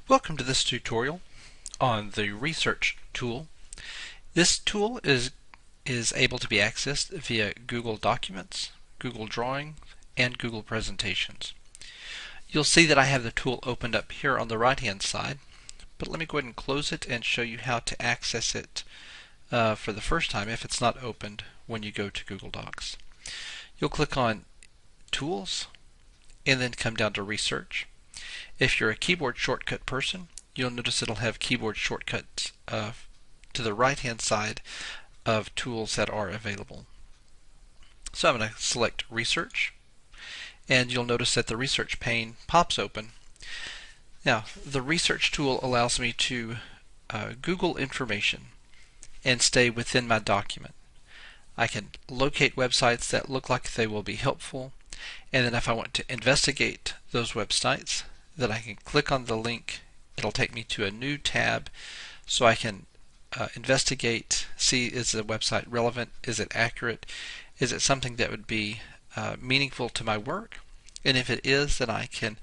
Welcome to this tutorial on the Research tool. This tool is able to be accessed via Google Documents, Google Drawing, and Google Presentations. You'll see that I have the tool opened up here on the right hand side, but let me go ahead and close it and show you how to access it for the first time if it's not opened when you go to Google Docs. You'll click on Tools and then come down to Research. If you're a keyboard shortcut person, you'll notice it'll have keyboard shortcuts to the right hand side of tools that are available. So I'm going to select Research, and you'll notice that the Research pane pops open. Now, the Research tool allows me to Google information and stay within my document. I can locate websites that look like they will be helpful, and then if I want to investigate those websites, then I can click on the link. It'll take me to a new tab so I can investigate, see, is the website relevant, is it accurate, is it something that would be meaningful to my work, and if it is, then I can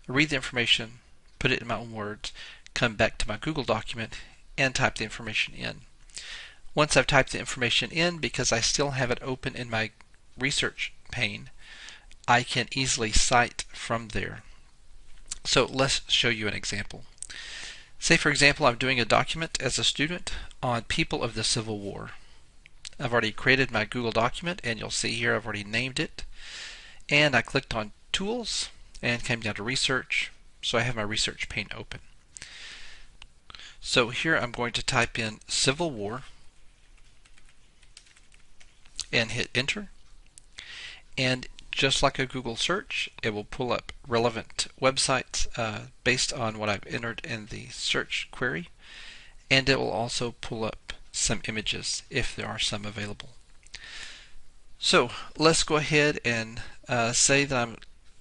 read the information, put it in my own words, come back to my Google document and type the information in. Once I've typed the information in, because I still have it open in my Research pane, I can easily cite from there. So let's show you an example. Say, for example, I'm doing a document as a student on people of the Civil War. I've already created my Google document, and you'll see here I've already named it. And I clicked on Tools and came down to Research, so I have my Research pane open. So here I'm going to type in Civil War and hit Enter. And just like a Google search, it will pull up relevant websites based on what I've entered in the search query, and it will also pull up some images if there are some available. So let's go ahead and say that I'm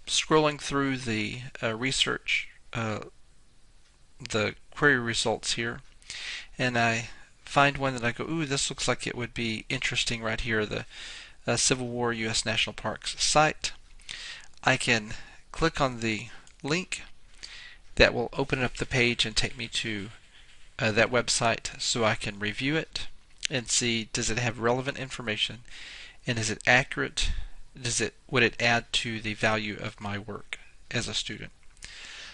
scrolling through the research, the query results here, and I find one that I go, ooh, this looks like it would be interesting right here, the Civil War U.S. National Parks site. I can click on the link that will open up the page and take me to that website so I can review it and see, does it have relevant information, and is it accurate, would it add to the value of my work as a student.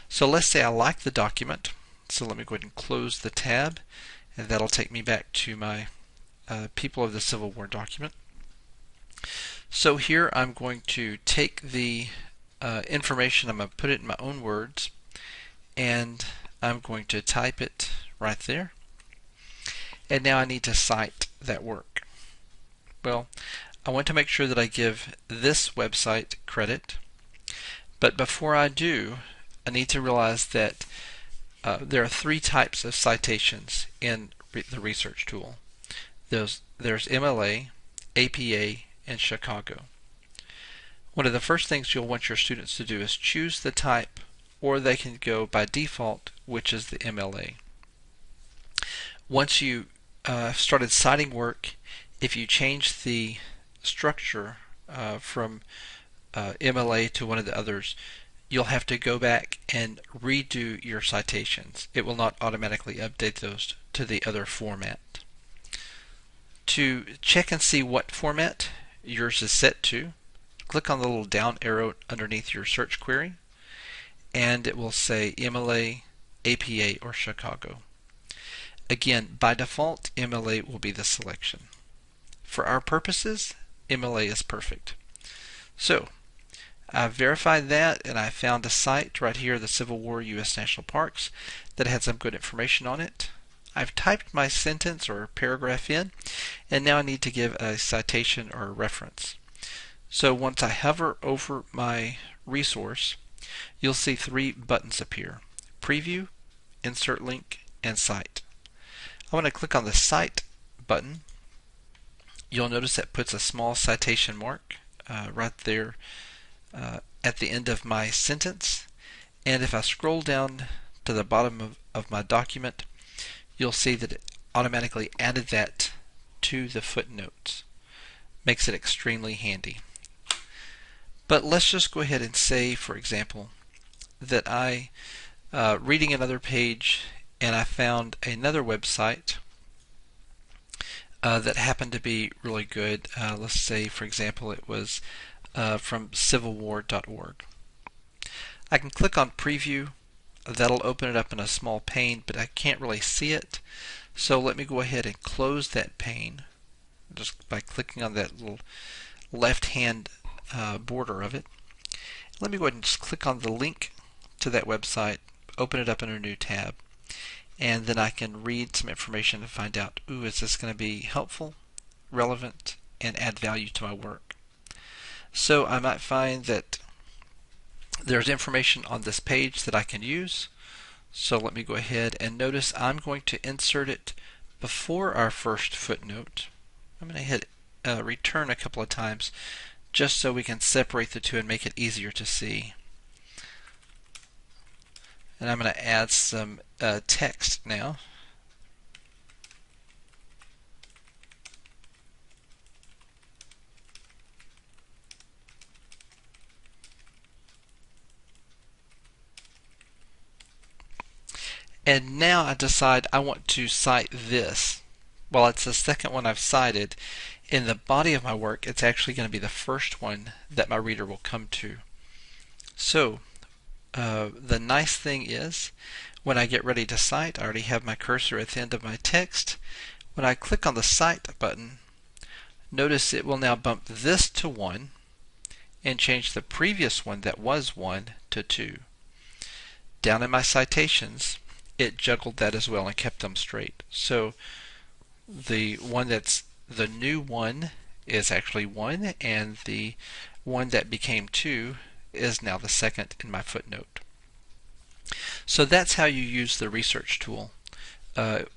So let's say I like the document, so let me go ahead and close the tab, and that'll take me back to my People of the Civil War document. So here I'm going to take the information, I'm going to put it in my own words, and I'm going to type it right there. And now I need to cite that work. Well, I want to make sure that I give this website credit, but before I do, I need to realize that there are three types of citations in the Research tool. There's MLA, APA, and Chicago. One of the first things you'll want your students to do is choose the type, or they can go by default, which is the MLA. Once you started citing work, if you change the structure from MLA to one of the others, you'll have to go back and redo your citations. It will not automatically update those to the other format. To check and see what format yours is set to, click on the little down arrow underneath your search query, and it will say MLA, APA, or Chicago. Again, by default, MLA will be the selection. For our purposes, MLA is perfect. So, I've verified that, and I found a site right here, the Civil War U.S. National Parks, that had some good information on it. I've typed my sentence or paragraph in, and now I need to give a citation or a reference. So once I hover over my resource, you'll see three buttons appear: Preview, Insert Link, and Cite. I want to click on the Cite button. You'll notice that puts a small citation mark right there at the end of my sentence, and if I scroll down to the bottom of my document, you'll see that it automatically added that to the footnotes. Makes it extremely handy. But let's just go ahead and say, for example, that I reading another page, and I found another website that happened to be really good. Let's say, for example, it was from civilwar.org. I can click on preview. That'll open it up in a small pane, but I can't really see it. So let me go ahead and close that pane just by clicking on that little left-hand border of it. Let me go ahead and just click on the link to that website, open it up in a new tab, and then I can read some information and find out, is this going to be helpful, relevant, and add value to my work? So I might find that there's information on this page that I can use. So let me go ahead and notice I'm going to insert it before our first footnote. I'm going to hit return a couple of times just so we can separate the two and make it easier to see. And I'm going to add some text now. And now I decide I want to cite this. Well, it's the second one I've cited. In the body of my work, it's actually going to be the first one that my reader will come to. So, the nice thing is, when I get ready to cite, I already have my cursor at the end of my text. When I click on the Cite button, notice it will now bump this to 1 and change the previous one that was 1 to 2. Down in my citations, it juggled that as well and kept them straight. So the one that's the new one is actually 1, and the one that became 2 is now the second in my footnote. So that's how you use the research tool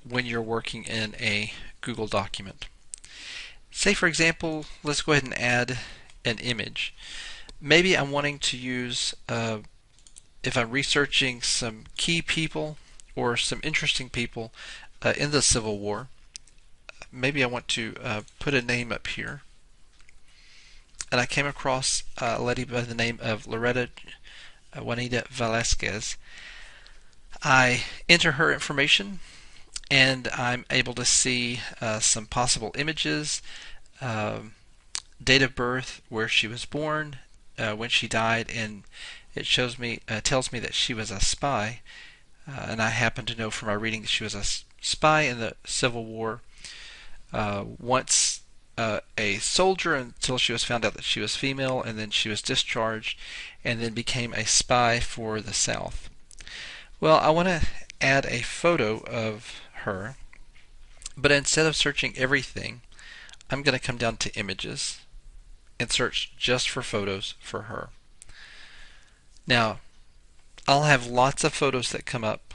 when you're working in a Google document. Say, for example, let's go ahead and add an image. Maybe I'm wanting to use, if I'm researching some key people or some interesting people in the Civil War, maybe I want to put a name up here. And I came across a lady by the name of Loretta Juanita Velasquez. I enter her information, and I'm able to see some possible images, date of birth, where she was born, when she died, and it shows me, tells me that she was a spy. And I happen to know from my reading that she was a spy in the Civil War. Once a soldier until she was found out that she was female, and then she was discharged, and then became a spy for the South. Well, I want to add a photo of her, but instead of searching everything, I'm going to come down to images and search just for photos for her. Now, I'll have lots of photos that come up.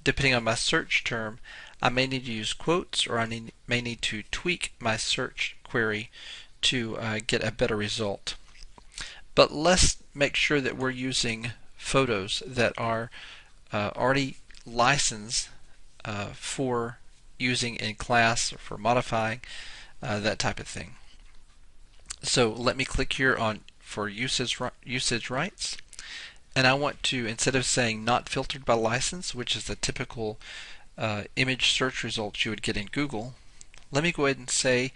Depending on my search term, I may need to use quotes, or I may need to tweak my search query to get a better result. But let's make sure that we're using photos that are already licensed for using in class or for modifying, that type of thing. So let me click here on for usage rights. And I want to, instead of saying not filtered by license, which is the typical image search results you would get in Google, let me go ahead and say,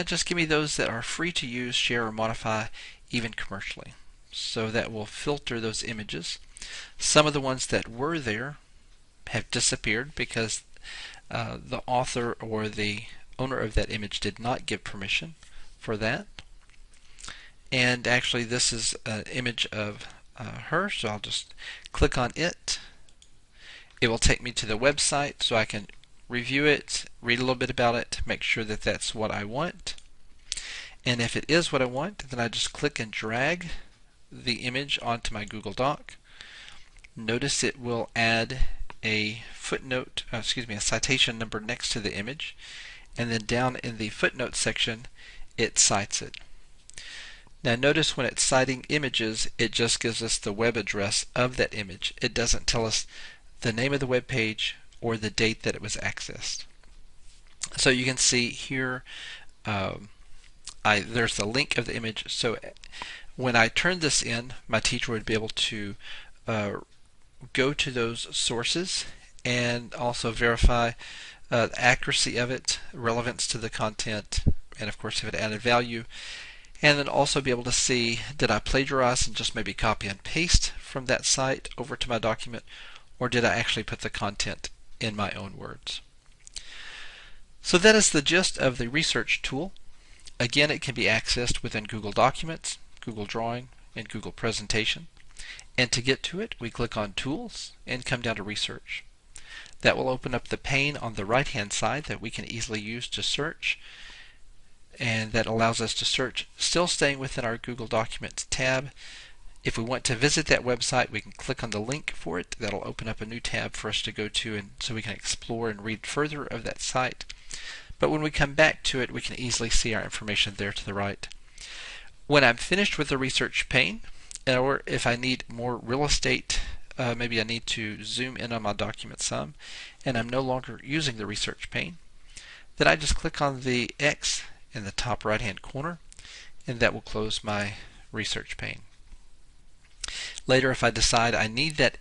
just give me those that are free to use, share, or modify, even commercially. So that will filter those images. Some of the ones that were there have disappeared because the author or the owner of that image did not give permission for that. And actually, this is an image of her, so I'll just click on it. It will take me to the website so I can review it, read a little bit about it, make sure that that's what I want. And if it is what I want, then I just click and drag the image onto my Google Doc. Notice it will add a footnote, a citation number next to the image, and then down in the footnote section it cites it. Now notice when it's citing images, it just gives us the web address of that image. It doesn't tell us the name of the web page or the date that it was accessed. So you can see here there's the link of the image. So when I turn this in, my teacher would be able to go to those sources and also verify the accuracy of it, relevance to the content, and of course if it added value. And then also be able to see, did I plagiarize and just maybe copy and paste from that site over to my document, or did I actually put the content in my own words? So that is the gist of the research tool. Again, it can be accessed within Google Documents, Google Drawing, and Google Presentation. And to get to it, we click on Tools and come down to Research. That will open up the pane on the right-hand side that we can easily use to search, and that allows us to search, still staying within our Google Documents tab. If we want to visit that website, we can click on the link for it. That'll open up a new tab for us to go to, and so we can explore and read further of that site. But when we come back to it, we can easily see our information there to the right. When I'm finished with the research pane, or if I need more real estate, maybe I need to zoom in on my document some, and I'm no longer using the research pane, then I just click on the X in the top right hand corner, and that will close my research pane. Later, if I decide I need that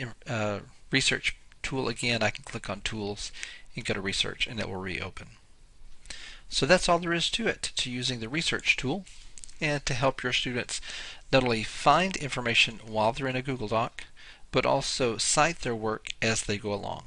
research tool again, I can click on Tools and go to Research, and it will reopen. So that's all there is to it, to using the research tool, and to help your students not only find information while they're in a Google Doc, but also cite their work as they go along.